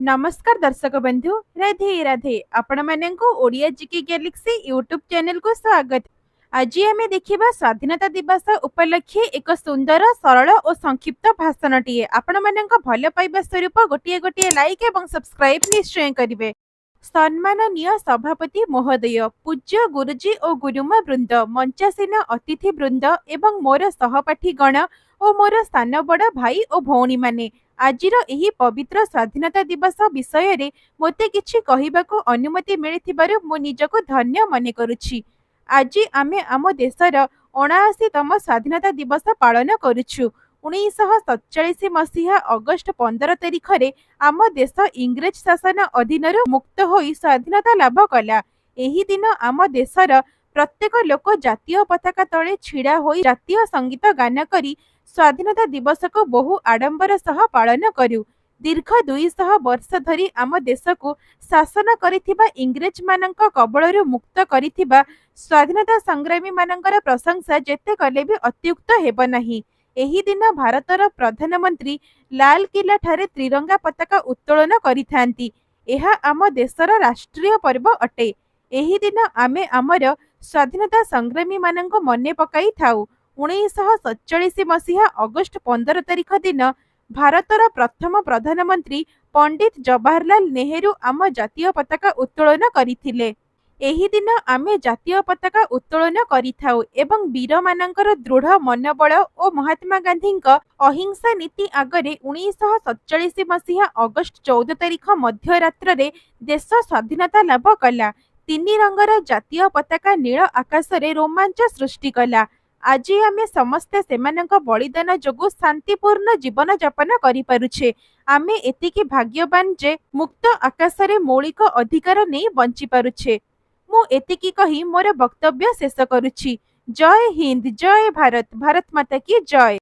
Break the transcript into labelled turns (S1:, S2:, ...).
S1: नमस्कार दर्शक बंधु राधे राधे आपण माननकु Odia GK galaxy YouTube channel को स्वागत। आज आम देखा स्वाधीनता दिवस उपलक्षे एक सुंदर सरल और संक्षिप्त भाषणटीए आपण मानक भल पाइबा स्वरूप गोटे गोटे लाइक एवं सब्सक्राइब निश्चय करेंगे। सम्माननीय सभापति महोदय, पूज्य गुरुजी और गुरुमा वृंद, मंचासीन अतिथि वृंद एवं मोर सहपाठी गण और मोर स्थान बड़ भाई और भौणी माने, आजिर एही पवित्र स्वाधीनता दिवस विषय रे मोते किछि कहिबाको अनुमति मिलिथिबारु मो निजको धन्य मने करुछि। आज आमे आम देशर 79तम स्वाधीनता दिवस पालन करुछु। 1947 मसीहा अगस्ट 15 तारिख रे आम देश इंग्रेज शासन अधीन मुक्त होई स्वाधीनता लाभ कला। एही दिन आम देशर प्रत्येक लोक जातीय पताका तले छिड़ा होई जातीय संगीत गान करी स्वाधीनता दिवस को बहु आडंबर सह पालन करू। दीर्घ 200 वर्ष धरी आम देश को शासन करिथिबा इंग्रेज मानक कबलरू मुक्त करिथिबा स्वाधीनता संग्रामी मानकर प्रशंसा जेते कले भी अत्युक्त हेब नाही। एही दिन भारतर प्रधानमंत्री लाल किला ठारे त्रिरंगा पताका उत्तोलन करिथांती। एहा आम देशर राष्ट्रीय पर्व अटे। एही दिन आमे आमर स्वाधीनता संग्रामी मानक मने पकाई थाउ। 1947 मसीहा अगस्ट 15 तारिख दिन भारतर प्रथम प्रधानमंत्री पंडित जवाहरलाल नेहरू आम जातीय पताका उत्तोलन करिथिले। एही दिन आमे जातीय पताका उत्तोलन करिथाउ एवं वीर मानकर दृढ़ मनोबल और महात्मा गांधी अहिंसा नीति आगरे 1947 मसीहा अगस्ट 14 तारिख मध्यरात्र रे देश स्वाधीनता लाभ कला। तीन रंगर जातीय पताका नील आकाश रे रोमांच सृष्टि कला। आज आमे समस्ते सेमानक बलिदान जोगु शांतिपूर्ण जीवन यापन करि पारुछे। आमे एतिकी भाग्यवान जे मुक्त आकाश रे मौलिक अधिकार नहीं बंची पारुछे। मु एतिकी कही मोर वक्तव्य शेष करुछि। जय हिंद, जय भारत, भारत माता की जय।